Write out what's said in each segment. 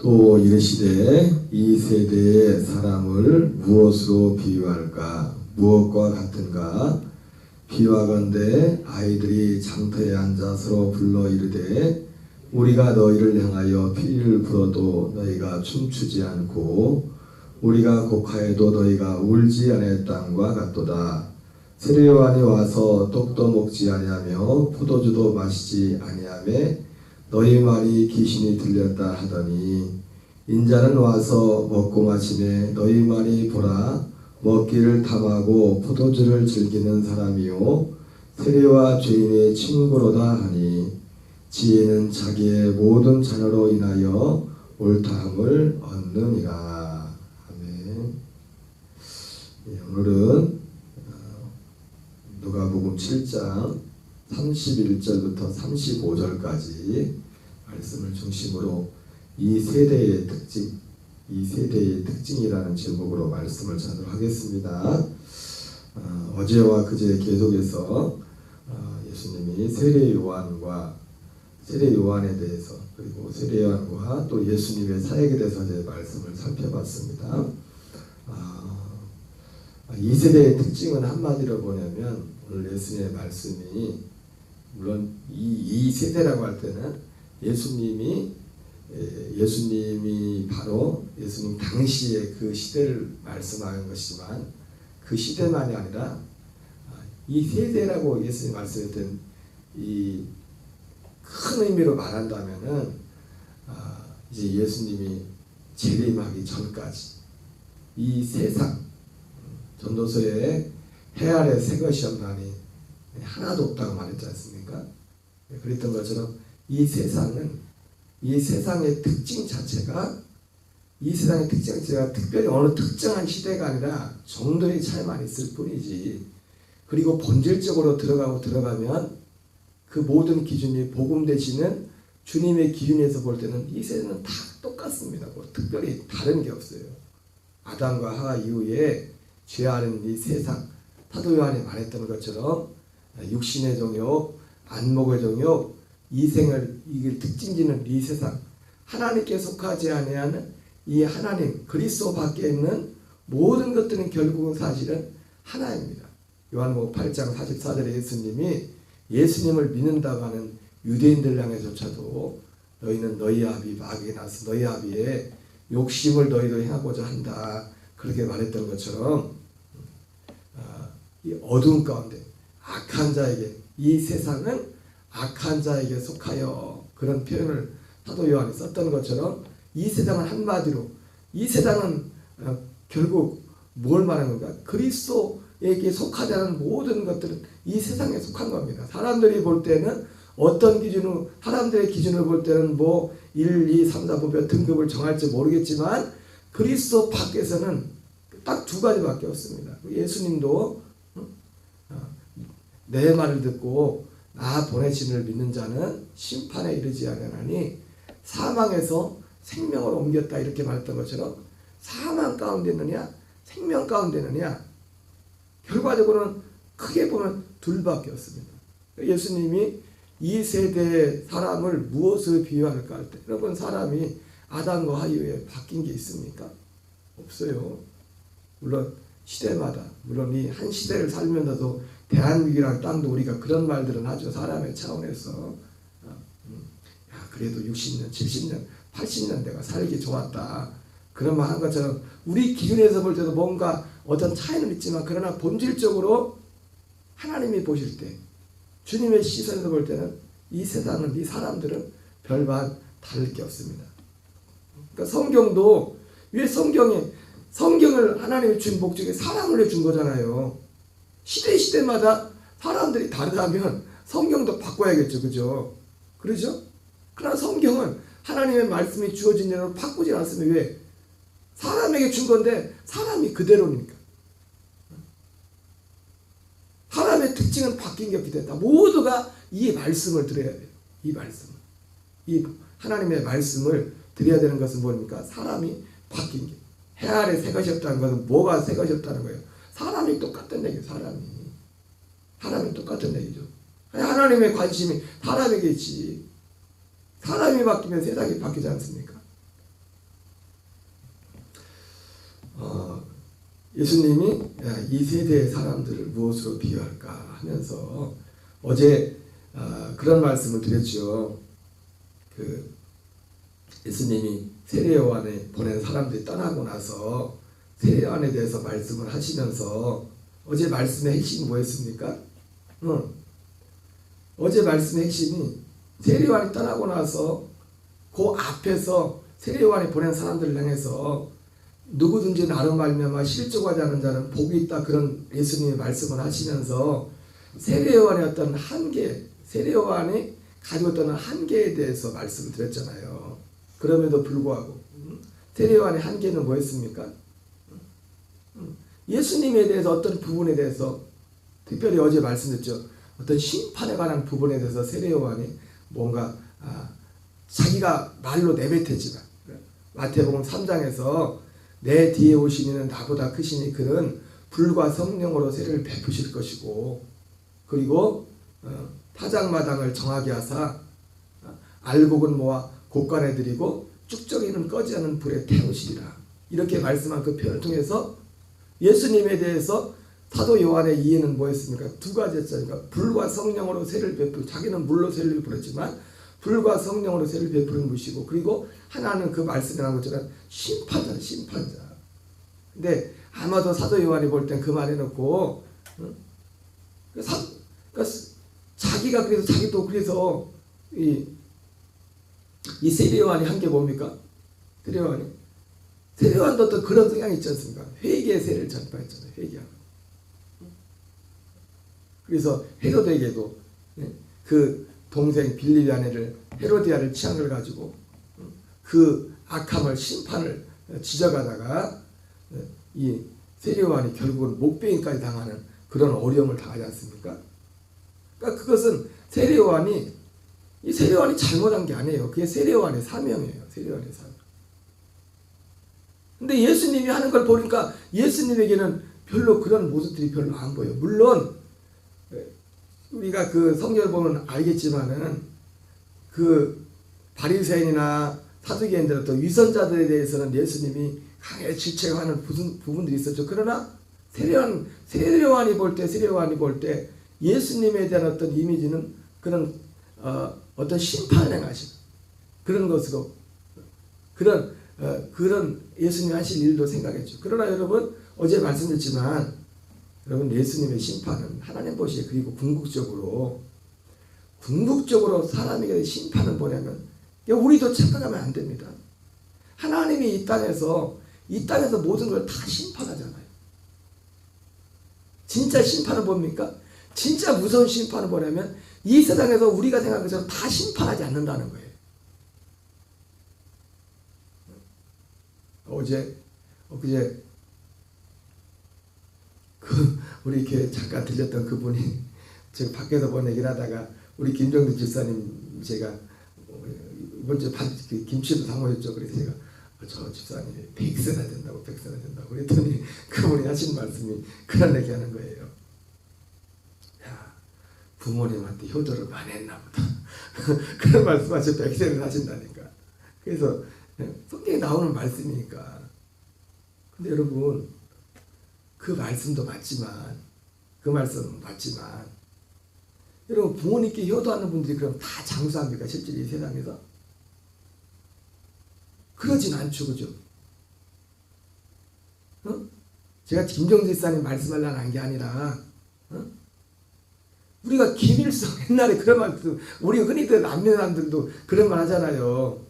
또 이르시되 이 세대의 사람을 무엇으로 비유할까? 무엇과 같은가? 비유하건대 아이들이 장터에 앉아 서로 불러 이르되 우리가 너희를 향하여 피를 불어도 너희가 춤추지 않고 우리가 곡하여도 너희가 울지 아니했다함과 같도다. 세례요한이 와서 떡도 먹지 아니하며 포도주도 마시지 아니하며 너희 말이 귀신이 들렸다 하더니 인자는 와서 먹고 마시매 너희 말이 보라 먹기를 탐하고 포도주를 즐기는 사람이요 세례와 죄인의 친구로다 하니 지혜는 자기의 모든 자녀로 인하여 옳다함을 얻느니라. 아멘. 오늘은 누가복음 7장 31절부터 35절까지 말씀을 중심으로 이 세대의 특징이라는 제목으로 말씀을 전하도록 하겠습니다. 어제와 그제 계속해서 예수님이 세례 요한에 대해서 그리고 세례 요한과 또 예수님의 사역에 대해서 이제 말씀을 살펴봤습니다. 이 세대의 특징은 한마디로 보냐면 오늘 예수님의 말씀이 물론 이 세대라고 할 때는 예수님이 바로 예수님 당시의 그 시대를 말씀하는 것이지만 그 시대만이 아니라 이 세대라고 예수님 말씀했던 이 큰 의미로 말한다면은 이제 예수님이 재림하기 전까지 이 세상 전도서에 해 아래 새 것이 없나니 하나도 없다고 말했지 않습니까? 그랬던 것처럼 이 세상의 특징 자체가 특별히 어느 특정한 시대가 아니라 정도의 차이만 있을 뿐이지. 그리고 본질적으로 들어가면 그 모든 기준이 복음 되시는 주님의 기준에서 볼 때는 이 세대는 다 똑같습니다. 뭐 특별히 다른 게 없어요. 아담과 하와 이후에 죄하는 이 세상, 사도 요한이 말했던 것처럼 육신의 정욕, 안목의 정욕, 이생을 이길 특징지는 이 세상, 하나님께 속하지 아니하는 이 하나님 그리스도 밖에 있는 모든 것들은 결국은 사실은 하나입니다. 요한복음 8장 44절에 예수님을 믿는다고 하는 유대인들 향해조차도 너희는 너희 아비 마귀에 나서 너희 아비의 욕심을 너희도 행하고자 한다. 그렇게 말했던 것처럼 이 어두운 가운데 악한 자에게 이 세상은 악한 자에게 속하여 그런 표현을 사도 요한이 썼던 것처럼 이 세상은 한마디로 이 세상은 결국 뭘 말하는 건가? 그리스도에게 속하지 않은 모든 것들은 이 세상에 속한 겁니다. 사람들이 볼 때는 어떤 기준으로 사람들의 기준을 볼 때는 뭐 1, 2, 3, 4 몇 등급을 정할지 모르겠지만 그리스도 밖에서는 딱 두 가지밖에 없습니다. 예수님도 내 말을 듣고 나 보내신 이를 믿는 자는 심판에 이르지 아니하나니 사망에서 생명으로 옮겼다 이렇게 말했던 것처럼 사망 가운데 있느냐 생명 가운데 있느냐 결과적으로는 크게 보면 둘밖에 없습니다. 예수님이 이 세대의 사람을 무엇을 비유할까 할 때 여러분 사람이 아담과 하와 이후에 바뀐 게 있습니까? 없어요. 물론 시대마다 물론 이 한 시대를 살면서도 대한민국이라는 땅도 우리가 그런 말들은 하죠. 사람의 차원에서 그래도 60년, 70년, 80년 내가 살기 좋았다. 그런 말 한 것처럼 우리 기준에서 볼 때도 뭔가 어떤 차이는 있지만 그러나 본질적으로 하나님이 보실 때 주님의 시선에서 볼 때는 이 세상은 이 사람들은 별반 다를 게 없습니다. 그러니까 성경도 왜 성경을 하나님이 준 목적이 사람을 준 거잖아요. 시대마다 사람들이 다르다면 성경도 바꿔야겠죠. 그죠? 그러죠? 그러나 성경은 하나님의 말씀이 주어진 대로 바꾸지 않습니다. 왜? 사람에게 준 건데 사람이 그대로니까. 사람의 특징은 바뀐 게 없기 때문에 모두가 이 말씀을 들어야 돼요. 이 말씀을. 이 하나님의 말씀을 드려야 되는 것은 뭡니까? 사람이 바뀐 게. 해 아래 새 것이 없다는 것은 뭐가 새 것이 없다는 거예요? 사람이 똑같은 얘기예요. 사람이 똑같은 얘기죠. 하나님의 관심이 사람에게 있지. 사람이 바뀌면 세상이 바뀌지 않습니까? 예수님이 이 세대의 사람들을 무엇으로 비유할까 하면서 어제 그런 말씀을 드렸죠. 예수님이 세례 요한에 보낸 사람들이 떠나고 나서 세례 요한에 대해서 말씀을 하시면서 어제 말씀의 핵심이 뭐였습니까? 어제 말씀의 핵심이 세례 요한이 떠나고 나서 그 앞에서 세례 요한이 보낸 사람들을 향해서 누구든지 나로 말미암아 실족하지 않은 자는 복이 있다, 그런 예수님의 말씀을 하시면서 세례 요한의 어떤 한계, 세례 요한이 가지고 있던 한계에 대해서 말씀을 드렸잖아요. 그럼에도 불구하고 세례 요한의 한계는 뭐였습니까? 예수님에 대해서 어떤 부분에 대해서 특별히 어제 말씀드렸죠. 어떤 심판에 관한 부분에 대해서 세례 요한이 뭔가 자기가 말로 내뱉었지만 마태복음 3장에서 내 뒤에 오시니는 나보다 크시니 그는 불과 성령으로 세례를 베푸실 것이고, 그리고 타작마당을 정하게 하사 알곡은 모아 곡간에 드리고 쭉정이는 꺼지 않는 불에 태우시리라. 이렇게 말씀한 그 표현을 통해서 예수님에 대해서 사도 요한의 이해는 뭐였습니까? 두 가지였잖아요. 불과 성령으로 세례를 베푸고, 자기는 물로 세례를 베풀었지만 불과 성령으로 세례를 베푸는 분이시고, 그리고 하나는 그 말씀에 나온 것처럼 심판자, 심판자. 근데 아마도 사도 요한이 볼 땐 그 말 해놓고 자기가 그래서 자기도 그래서 이 세례 요한이 한 게 뭡니까? 세례 요한도 또 그런 성향이 있지 않습니까? 회개의 세례를 전파했잖아요. 회개하고. 그래서 헤로데에게도 그 동생 빌립의 아내를 헤로디아를 취한 걸 가지고 그 악함을, 심판을 지적하다가 이 세례 요한이 결국은 목베인까지 당하는 그런 어려움을 당하지 않습니까? 그러니까 그것은 세례 요한이 잘못한 게 아니에요. 그게 세례 요한의 사명이에요. 세례 요한의 사명. 근데 예수님이 하는 걸 보니까 예수님에게는 별로 그런 모습들이 별로 안 보여요. 물론 우리가 그 성경을 보면 알겠지만은 그 바리새인이나 사두개인들 어떤 위선자들에 대해서는 예수님이 강하게 질책하는 부분들이 있었죠. 그러나 세례 요한이 볼 때 예수님에 대한 어떤 이미지는 그런 어떤 심판을 행하시는 그런 것으로 그런 예수님이 하실 일도 생각했죠. 그러나 여러분 어제 말씀드렸지만 여러분 예수님의 심판은 하나님 보시기에, 그리고 궁극적으로 사람에게 심판은 뭐냐면 우리도 착각하면 안 됩니다. 하나님이 이 땅에서 모든 걸 다 심판하잖아요. 진짜 심판은 뭡니까? 진짜 무서운 심판은 뭐냐면 이 세상에서 우리가 생각한 것처럼 다 심판하지 않는다는 거예요. 엊그제 우리 교회 잠깐 들렸던 그분이 제가 밖에서 본 얘기를 하다가 우리 김정두 집사님, 제가 이번 주에 김치도 사모셨죠. 그래서 제가 저 집사님이 100세나 된다고 그랬더니 그분이 하신 말씀이 그런 얘기 하는 거예요. 야, 부모님한테 효도를 많이 했나 보다. 그런 말씀하셔. 100세를 하신다니까. 그래서 성경에 나오는 말씀이니까. 근데 여러분 그 말씀은 맞지만 여러분 부모님께 효도하는 분들이 그럼 다 장수합니까? 실제 이 세상에서? 그러진 않죠. 그죠? 제가 김정수 집사님 말씀하려고 한 게 아니라 우리가 김일성 옛날에 그런 말도, 우리 흔히들 남녀 사람들도 그런 말 하잖아요.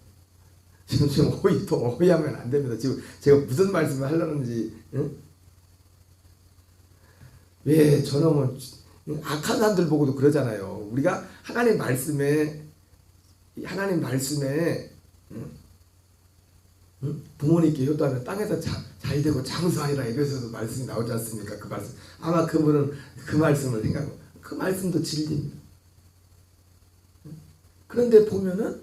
지금 오해하면 안 됩니다. 지금 제가 무슨 말씀을 하려는지. 왜 저놈은 악한 사람들 보고도 그러잖아요. 우리가 하나님 말씀에 부모님께 효도하면 땅에서 잘 되고 장수하리라, 에베소서 말씀이 나오지 않습니까? 그 말씀 아마 그분은 그 말씀을 생각하고 그 말씀도 진리입니다. 그런데 보면은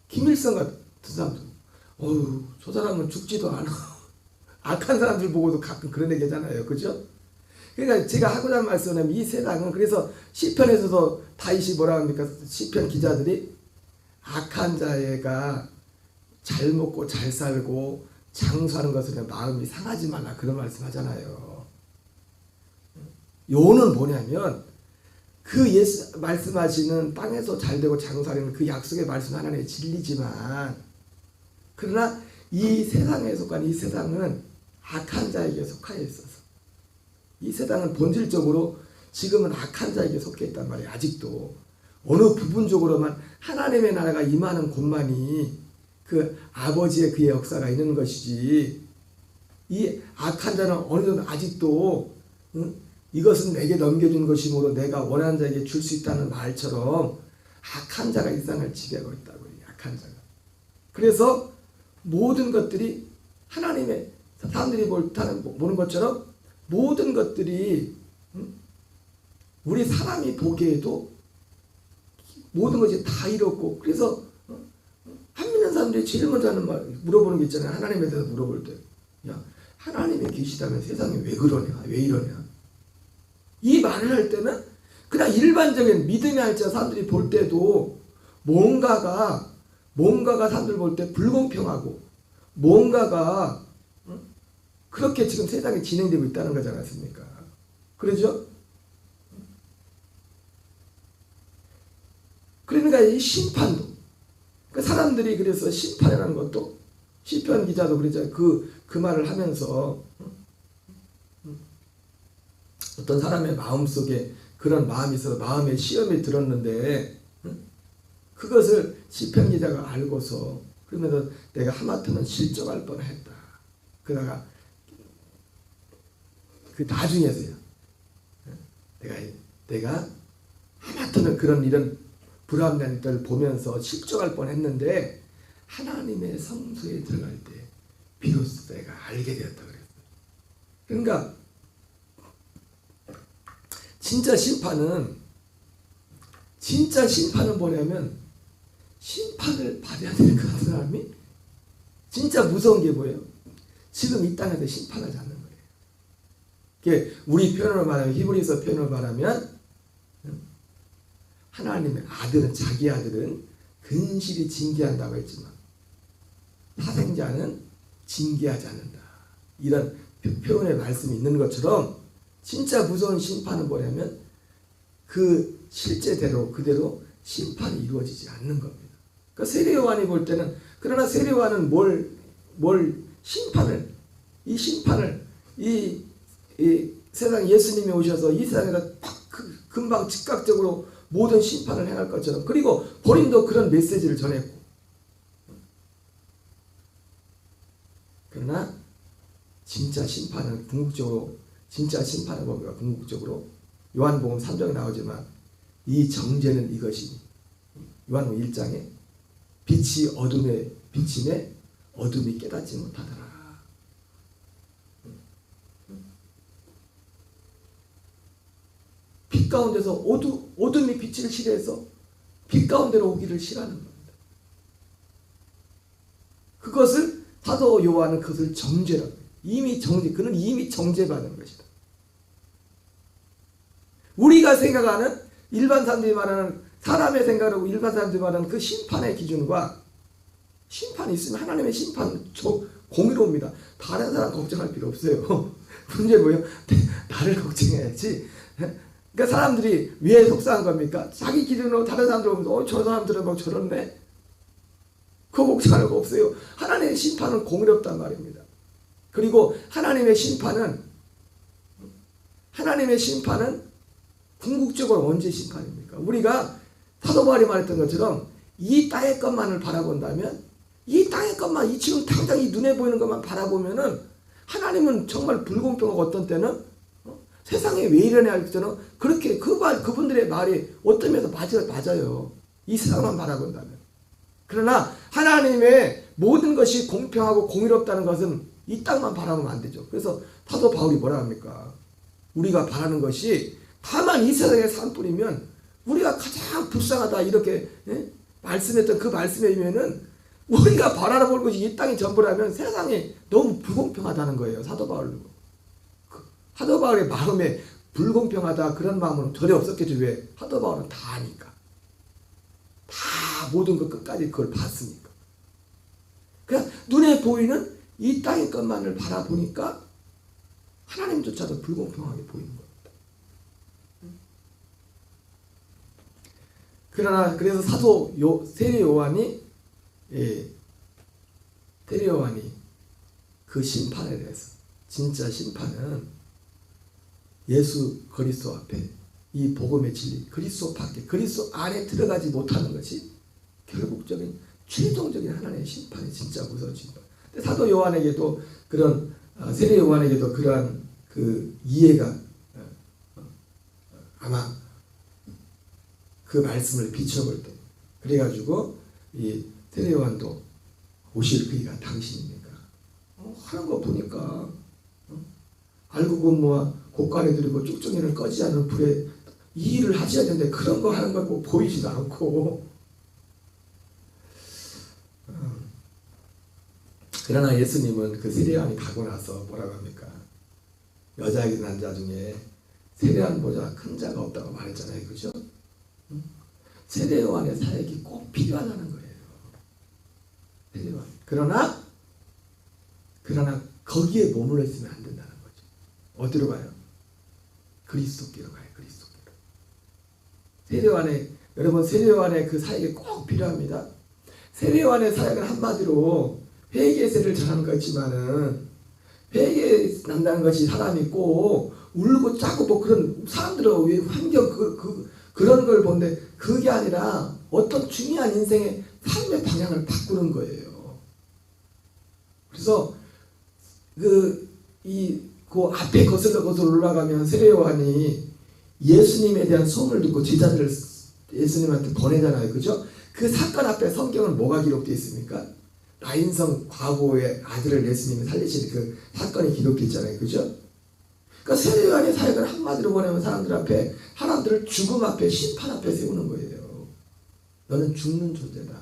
김일성 같은 사람들, 저 사람은 죽지도 않아. 악한 사람들 보고도 가끔 그런 얘기 하잖아요. 그죠? 그러니까 제가 하고자 하는 말씀은 이 세상은, 그래서 시편에서도 다윗이 뭐라 합니까? 시편 기자들이 악한 자가 잘 먹고 잘 살고 장수하는 것은 마음이 상하지 말라 그런 말씀하잖아요. 요는 뭐냐면 그 예수 말씀하시는 땅에서 잘되고 장수하려는 그 약속의 말씀 하나님의 진리지만 그러나 이 세상에 속한 이 세상은 악한 자에게 속하여 있어서 이 세상은 본질적으로 지금은 악한 자에게 속해 있단 말이에요. 아직도 어느 부분적으로만 하나님의 나라가 임하는 곳만이 그 아버지의 그의 역사가 있는 것이지 이 악한 자는 어느 정도 아직도 이것은 내게 넘겨준 것이므로 내가 원하는 자에게 줄 수 있다는 말처럼 악한 자가 이 세상을 지배하고 있다고요. 악한 자가. 그래서 모든 것들이 하나님의 사람들이 보는 것처럼 모든 것들이 우리 사람이 보기에도 모든 것이 다 이렇고 그래서 안 믿는 사람들이 제일 먼저 하는 말 물어보는 게 있잖아요. 하나님에 대해서 물어볼 때 야 하나님이 계시다면 세상에 왜 그러냐 왜 이러냐 이 말을 할 때는 그냥 일반적인 믿음의 할자 사람들이 볼 때도 뭔가가 사람들 볼 때 불공평하고 뭔가가 그렇게 지금 세상에 진행되고 있다는 거지 않습니까? 그러죠? 그러니까 이 심판도 그 사람들이 그래서 심판이라는 것도 시편 기자도 그러잖아요. 그 말을 하면서 어떤 사람의 마음속에 그런 마음이 있어서 마음의 시험이 들었는데 그것을 시편 기자가 알고서 그러면서 내가 하마터면 실족할 뻔했다. 그러다가 그 나중에서요. 내가 하마터면 그런 이런 불합리한 일들을 보면서 실족할 뻔했는데 하나님의 성소에 들어갈 때 비로소 내가 알게 되었다 그랬어요. 그러니까 진짜 심판은 뭐냐면 심판을 받아야 되는 그 사람이 진짜 무서운 게 뭐예요? 지금 이 땅에서 심판하지 않는 거예요. 그게 우리 표현으로 말하면 히브리서 표현으로 말하면 하나님의 아들은 자기 아들은 근실히 징계한다고 했지만 사생자는 징계하지 않는다. 이런 표현의 말씀이 있는 것처럼 진짜 무서운 심판은 뭐냐면 그 실제대로 그대로 심판이 이루어지지 않는 겁니다. 그러니까 세례요한이 볼 때는 그러나 세례요한은 심판을 이 세상 예수님이 오셔서 이 세상에다 금방 즉각적으로 모든 심판을 행할 것처럼 그리고 본인도 그런 메시지를 전했고 그러나 진짜 심판은 궁극적으로 요한복음 3장에 나오지만 이 정죄는 이것이니 요한복음 1장에 빛이 어둠에 비침에 어둠이 깨닫지 못하더라. 빛 가운데서 어둠이 빛을 싫어해서 빛 가운데로 오기를 싫어하는 겁니다. 그것을 사도 요한은 그것을 정죄라고 해요. 그는 이미 정죄받은 것이다. 우리가 생각하는 일반 사람들이 말하는 사람의 생각하고 일반 사람들이 말하는 그 심판의 기준과 심판이 있으면 하나님의 심판 공의로웁니다. 다른 사람 걱정할 필요 없어요. 문제 뭐예요? 나를 걱정해야지. 그러니까 사람들이 왜 속상한 겁니까? 자기 기준으로 다른 사람들 보면서 저 사람들은 막 저렇네. 그거 걱정할 거 없어요. 하나님의 심판은 공의롭단 말입니다. 그리고 하나님의 심판은 궁극적으로 언제 심판입니까? 우리가 사도 바울이 말했던 것처럼 이 땅의 것만을 바라본다면 이 땅의 것만 지금 당장 이 눈에 보이는 것만 바라보면은 하나님은 정말 불공평하고 어떤 때는 세상에 왜 이러냐 할 때는 그렇게 그분들의 말이 어떤 면에서 맞아요. 이 세상만 바라본다면. 그러나 하나님의 모든 것이 공평하고 공의롭다는 것은 이 땅만 바라보면 안 되죠. 그래서 사도 바울이 뭐라 합니까? 우리가 바라는 것이 다만 이 세상의 산뿐이면 우리가 가장 불쌍하다 이렇게 말씀했던 그 말씀에 의하면은 우리가 바라볼 것이 이 땅이 전부라면 세상이 너무 불공평하다는 거예요. 사도 바울의 마음에 불공평하다 그런 마음은 전혀 없었겠죠. 왜? 사도 바울은 다 아니까. 다 모든 것 끝까지 그걸 봤으니까. 그냥 눈에 보이는 이 땅의 것만을 바라보니까 하나님조차도 불공평하게 보이는 겁니다. 그러나 그래서 사도 세례 요한이 그 심판에 대해서, 진짜 심판은 예수 그리스도 앞에 이 복음의 진리, 그리스도 밖에, 그리스도 안에 들어가지 못하는 것이 결국적인 최종적인 하나님의 심판이 진짜 무서워진다. 사도 요한에게도 그런 세례 요한에게도 그러한 그 이해가 아마 그 말씀을 비춰볼 때, 그래가지고 이 세례 요한도 오실 그이가 당신입니까? 하는 거 보니까 알고 보면 고간에 들이고 쭉쭉이는 꺼지지 않는 불에 이 일을 하셔야 되는데 그런 거 하는 거 뭐 보이지도 않고. 그러나 예수님은 그 세례요한이 가고 나서 뭐라고 합니까? 여자에게 난 자 중에 세례요한보다 큰 자가 없다고 말했잖아요. 그죠? 세례요한의 사역이 꼭 필요하다는 거예요. 세례요한. 그러나 거기에 머물러 있으면 안 된다는 거죠. 어디로 가요? 그리스도께로 가요. 그리스도께로. 세례요한의, 여러분, 세례요한의 그 사역이 꼭 필요합니다. 세례요한의 사역은 한마디로 회개세를 전하는 거지만은, 회개 난다는 것이 사람이 꼭 울고 짜고 뭐 그런 사람들의 환경 그런 걸 보는데, 그게 아니라 어떤 중요한 인생의 삶의 방향을 바꾸는 거예요. 그래서 그 앞에 거슬러 올라가면 세례요한이 예수님에 대한 소문을 듣고 제자들을 예수님한테 보내잖아요. 그죠? 그 사건 앞에 성경은 뭐가 기록되어 있습니까? 나인성 과부의 아들을 예수님이 살리신 그 사건이 기록되어 있잖아요. 그죠? 그러니까 세례요한의 사역을 한마디로 보내면 사람들을 죽음 앞에, 심판 앞에 세우는 거예요. 너는 죽는 존재다.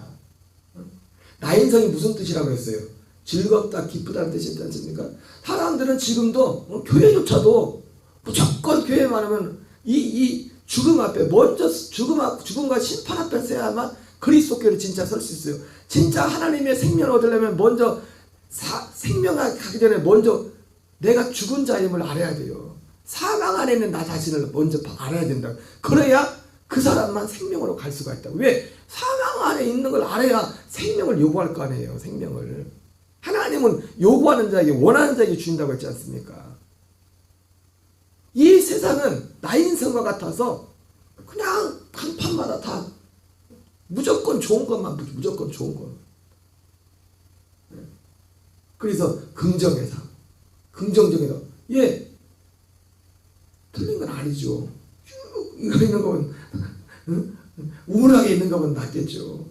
나인성이 무슨 뜻이라고 했어요? 즐겁다, 기쁘다는 뜻이지 않습니까? 사람들은 지금도 교회조차도 무조건 교회만 하면 이 죽음 앞에 먼저 죽음과 심판 앞에 서야만 그리스도께로 진짜 설 수 있어요. 진짜 하나님의 생명을 얻으려면 먼저 생명을 가기 전에 먼저 내가 죽은 자임을 알아야 돼요. 사망 안에 있는 나 자신을 먼저 알아야 된다. 그래야 그 사람만 생명으로 갈 수가 있다. 왜? 사망 안에 있는 걸 알아야 생명을 요구할 거 아니에요. 생명을. 하나님은 요구하는 자에게, 원하는 자에게 주신다고 했지 않습니까? 이 세상은 나인성과 같아서 그냥 간판마다 다 무조건 좋은 것만, 무조건 좋은 것. 그래서 긍정의 삶, 긍정적인 삶. 예, 틀린 건 아니죠. 쭉 이거 있는 거면 우울하게 있는 거면 낫겠죠.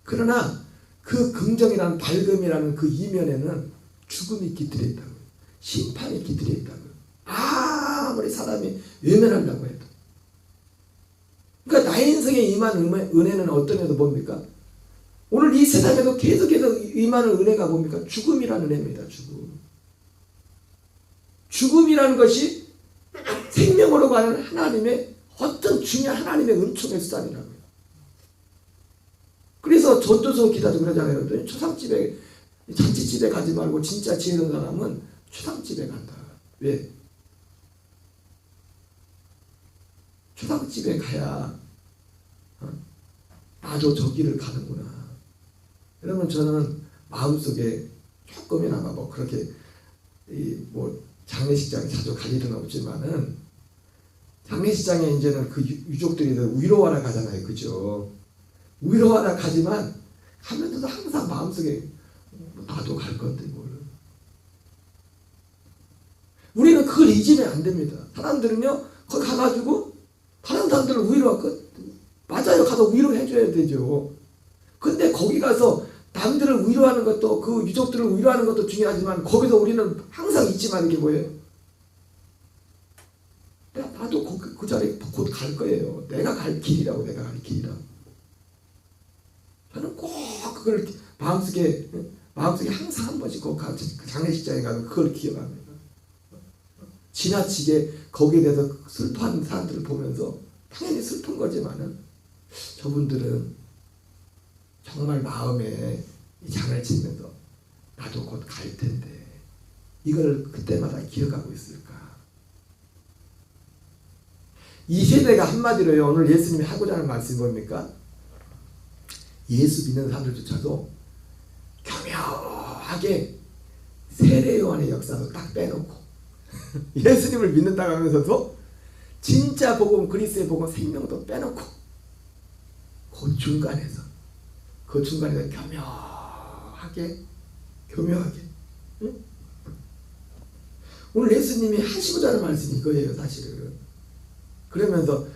그러나 그 긍정이라는, 밝음이라는 그 이면에는 죽음이 깃들어 있다고요. 심판이 깃들어 있다고요. 아무리 사람이 외면한다고 해도. 그러니까 나인성에 임한 은혜는 어떤 애도 뭡니까? 오늘 이 세상에도 계속해서 임하는 은혜가 뭡니까? 죽음이라는 은혜입니다. 죽음이라는 것이 생명으로 가는 하나님의 어떤 중요한 하나님의 은총의 수단이라고요. 그래서 전도서 기자도 그러잖아요. 초상집에, 잔치집에 가지 말고 진짜 지혜로운 사람은 초상집에 간다. 왜? 초상집에 가야 나도 저 길을 가는구나. 여러분, 저는 마음속에 조금이나마 뭐 그렇게 뭐 장례식장에 자주 갈 일은 없지만은, 장례식장에 이제는 그 유족들이 위로하러 가잖아요. 그죠? 위로하러 가지만 가면서도 항상 마음속에 나도 갈 건데 뭘. 우리는 그걸 잊으면 안 됩니다. 사람들은요, 거기 가가지고 다른 사람들을 위로하고, 맞아요. 가서 위로해줘야 되죠. 근데 거기 가서 남들을 위로하는 것도, 그 유족들을 위로하는 것도 중요하지만, 거기서 우리는 항상 잊지 마는 게 뭐예요? 나도 그 자리에 곧 갈 거예요. 내가 갈 길이라고, 내가 갈 길이라고. 저는 꼭 그걸 마음속에 항상 한 번씩 그 장례식장에 가면 그걸 기억합니다. 지나치게 거기에 대해서 슬퍼하는 사람들을 보면서 당연히 슬픈 거지만은, 저분들은 정말 마음에 이 장을 치면서 나도 곧 갈 텐데 이걸 그때마다 기억하고 있을까? 이 세대가 한마디로요, 오늘 예수님이 하고자 하는 말씀이 뭡니까? 예수 믿는 사람들조차도 교묘하게 세례 요한의 역사도 딱 빼놓고 예수님을 믿는다고 하면서도 진짜 복음, 그리스도의 복음, 생명도 빼놓고 그 중간에서 교묘하게 응? 오늘 예수님이 하시고자 하는 말씀이 이거예요, 사실은. 그러면서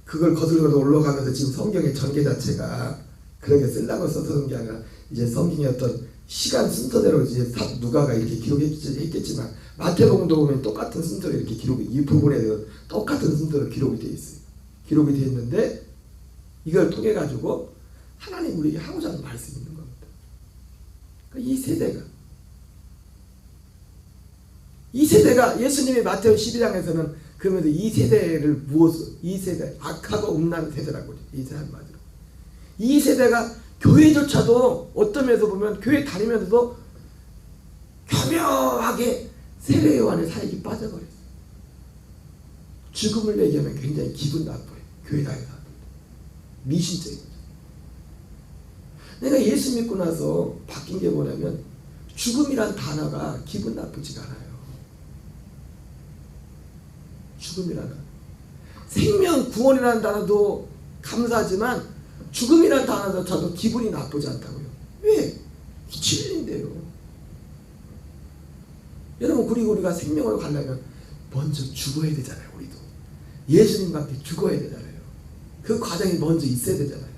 그걸 거슬러 올라가면서 지금 성경의 전개 자체가 그렇게 쓰려고 써서 게 아니라 이제 성경의 어떤 시간 순서대로 이제 누가가 이렇게 기록했겠지만 마태복음도 보면 똑같은 순서로 이렇게 기록이, 이 부분에 대해서 똑같은 순서로 기록이 되어 있어요. 기록이 되어 있는데 이걸 통해 가지고 하나님 우리에게 하고자 하는 말씀이 있는 겁니다. 그러니까 이 세대가 예수님이 마태복음 12장에서는 그러면서 이 세대를 이 세대 악하고 음란 세대라고 그러죠. 이 세대 한마디로. 이 세대가 교회조차도 어떤 면에서 보면 교회 다니면서도 교묘하게 세례 요한의 사역이 빠져버렸어요. 죽음을 얘기하면 굉장히 기분 나빠요. 교회 다니는 사람들. 미신적인 거죠. 내가 예수 믿고 나서 바뀐 게 뭐냐면 죽음이란 단어가 기분 나쁘지가 않아요. 죽음이라는 생명 구원이라는 단어도 감사하지만 죽음이라는 단어도 저도 기분이 나쁘지 않다고요. 왜? 진리인데요. 여러분, 그리고 우리가 생명을 가려면 먼저 죽어야 되잖아요. 우리도 예수님과 함께 죽어야 되잖아요. 그 과정이 먼저 있어야 되잖아요.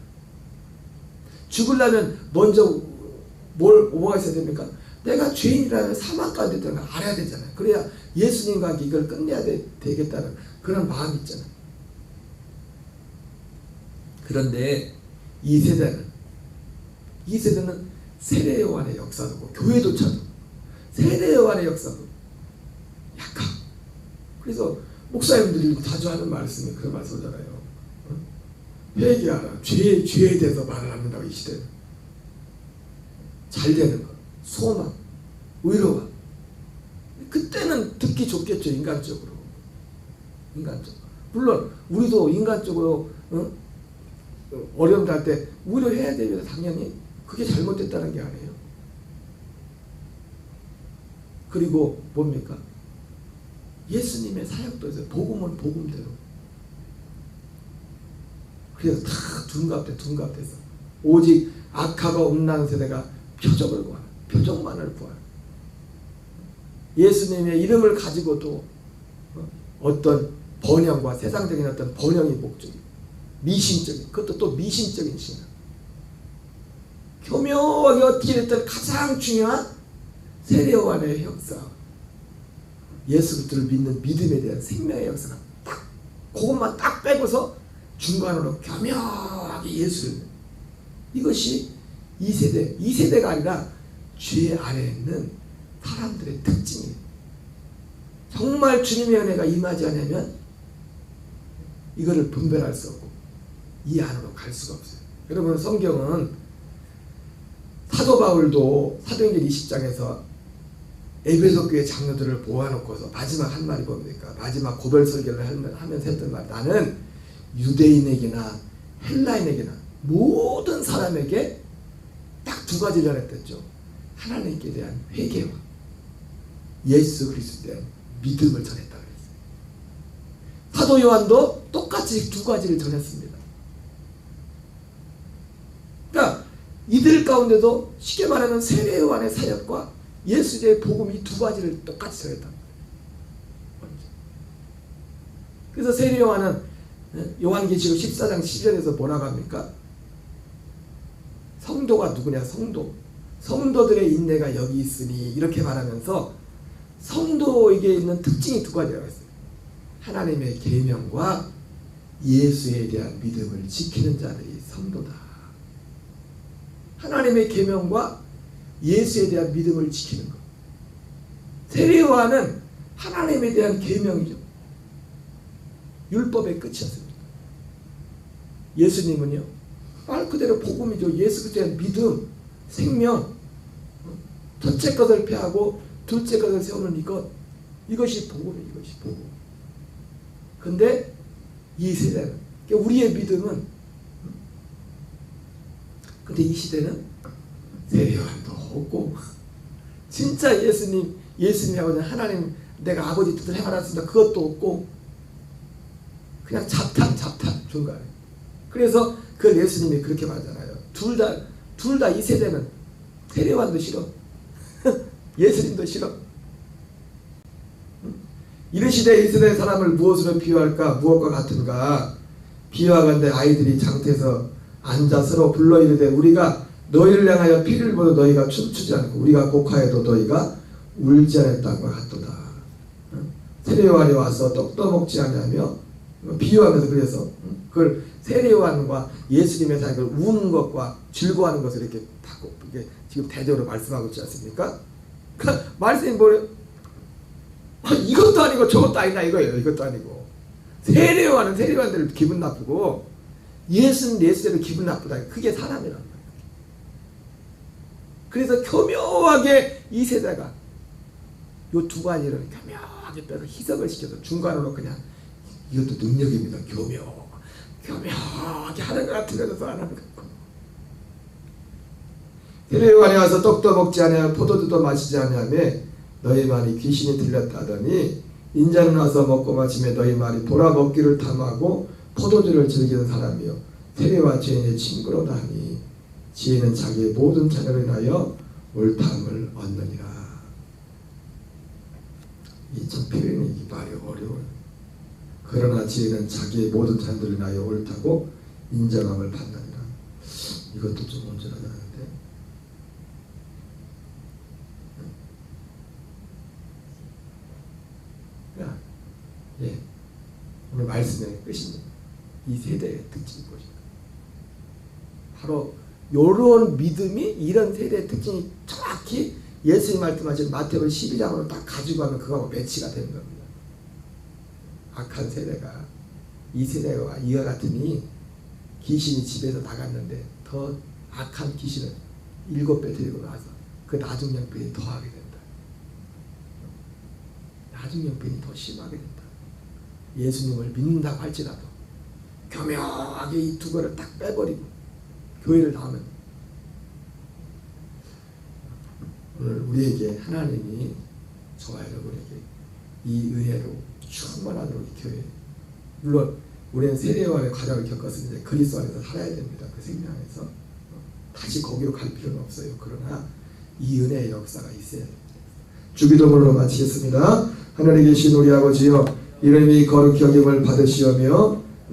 죽으려면 먼저 뭐가 있어야 됩니까? 내가 죄인이라는 사망 가운데 있다는 걸 알아야 되잖아요. 그래야 예수님과 함께 이걸 끝내야 되겠다는 그런 마음이 있잖아요. 그런데 이 세대는 세례 요한의 역사도 교회조차도 세례 요한의 역사도 약하고, 그래서 목사님들이 자주 하는 말씀이 그런 말씀이잖아요. 회개하라. 죄에 대해서 말을 합니다. 이 시대는 잘 되는 것, 소망, 의로움. 그때는 듣기 좋겠죠. 인간적으로. 물론 우리도 인간적으로 어려움 날 때 위로해야 됩니다. 당연히. 그게 잘못됐다는 게 아니에요. 그리고 뭡니까? 예수님의 사역도 있어요. 복음은 복음대로. 그래서 다 둔갑돼서 오직 악하고 음란 세대가 표적을 구하는, 표적만을 구하는, 예수님의 이름을 가지고도 어떤 번영과 세상적인 어떤 번영이 목적이고 미신적인, 그것도 또 미신적인 신앙, 교묘하게 어떻게 됐든 가장 중요한 세례 요한의 역사, 예수 그리스도를 믿는 믿음에 대한 생명의 역사가 딱 그것만 딱 빼고서 중간으로 교묘하게 예수를, 이것이 이 세대가 아니라 죄 아래에 있는 사람들의 특징이에요. 정말 주님의 은혜가 임하지 않으면 이거를 분별할 수 없고 이 안으로 갈 수가 없어요. 여러분, 성경은 사도 바울도 사도행전 20장에서 에베소 교회 장로들을 모아놓고서 마지막 한 말이 뭡니까? 마지막 고별 설교를 하면서 했던 말, 나는 유대인에게나 헬라인에게나 모든 사람에게 딱 두 가지를 전했댔죠. 하나님께 대한 회개와 예수 그리스도에 대한 믿음을 전했다 그랬어요. 사도 요한도 똑같이 두 가지를 전했습니다. 그러니까 이들 가운데도 쉽게 말하면 세례 요한의 사역과 예수의 복음, 이 두 가지를 똑같이 전했다. 그래서 세례 요한은 요한계시록 14장 10절에서 뭐라고 합니까? 성도가 누구냐? 성도들의 인내가 여기 있으니, 이렇게 말하면서 성도에게 있는 특징이 두 가지가 있어요. 하나님의 계명과 예수에 대한 믿음을 지키는 자들이 성도다. 하나님의 계명과 예수에 대한 믿음을 지키는 것. 세례 요한은 하나님에 대한 계명이죠. 율법의 끝이었습니다. 예수님은요, 말 그대로 복음이죠. 예수 그리스도에 대한 믿음, 생명, 첫째 것을 폐하고 둘째 것을 세우는 이것이 복음이에요. 이것이 복음. 근데 이 세대는, 그러니까 우리의 믿음은, 근데 이 시대는 세례요한도 없고 진짜 예수님하고 하나님 내가 아버지 뜻을 행하였습니다 그것도 없고 그냥 잡탕 중간에. 그래서 그 예수님이 그렇게 말하잖아요. 둘 다 이 세대는 세례요한도 싫어. 예수님도 싫어. 이런 시대에 이 세대의 사람을 무엇으로 비유할까? 무엇과 같은가? 비유하건대 아이들이 장터에서 앉아 서로 불러 이르되 우리가 너희를 향하여 피를 보도 너희가 춤추지 않고 우리가 곡하여도 너희가 울지 않았다고 같도다. 세례요한이 와서 떡도 먹지 않으며 비유하면서 그래서 그걸 세례요한과 예수님의 사역을 우는 것과 즐거워하는 것을 이렇게 바꿔 이게 지금 대조로 말씀하고 있지 않습니까? 그 말씀이 뭐래요? 이것도 아니고 저것도 아니다 이거예요. 이것도 아니고 세례요한은 세례요한대로 기분 나쁘고 예수는 예수대로 기분 나쁘다. 그게 사람이란 말이에요. 그래서 교묘하게 이 세대가 요 두 가지를 교묘하게 빼서 희석을 시켜서 중간으로 그냥 이것도 능력입니다. 교묘하게 하는 것 같으면서 안 하는 것 같고 세례요한이 와서 떡도 먹지 아니하며 포도주도 마시지 아니하며 너희 말이 귀신이 들렸다 하더니 인자는 와서 먹고 마시며 너희 말이 보라 먹기를 탐하고 포도주를 즐기는 사람이요 세례와 죄인의 친구로다 하니 지혜는 자기의 모든 자녀를 인하여 옳다함을 얻느니라. 이 참 표현이 말이 어려워요. 그러나 지혜는 자기의 모든 자녀들을 인하여 옳다고 인정함을 받느니라. 이것도 좀 온전하지 않은데 예, 오늘 말씀의 끝입니다. 이 세대의 특징이 무엇인가? 바로 이런 믿음이 이런 세대의 특징이 정확히 예수님 말씀하신 마태복음 12장으로 딱 가지고 가면 그거하고 매치가 되는 겁니다. 악한 세대가 이 세대와 이와 같으니 귀신이 집에서 나갔는데 더 악한 귀신을 7배 데리고 나와서 그 나중형편이 더하게 된다. 나중형편이 더 심하게 된다. 예수님을 믿는다고 할지라도 교묘하게 이 두 거를 딱 빼버리고 교회를 나오면 오늘 우리에게 하나님이 저와 여러분에게 이 은혜로 충만하도록 이 교회, 물론 우리는 세례요한의 과정을 겪었으니 그리스도 안에서 살아야 됩니다. 그 생명 안에서 다시 거기로 갈 필요는 없어요. 그러나 이 은혜의 역사가 있어야 됩니다. 주기도문으로 마치겠습니다. 하늘에 계신 우리 아버지여 이름이 거룩히 여김을 받으시오며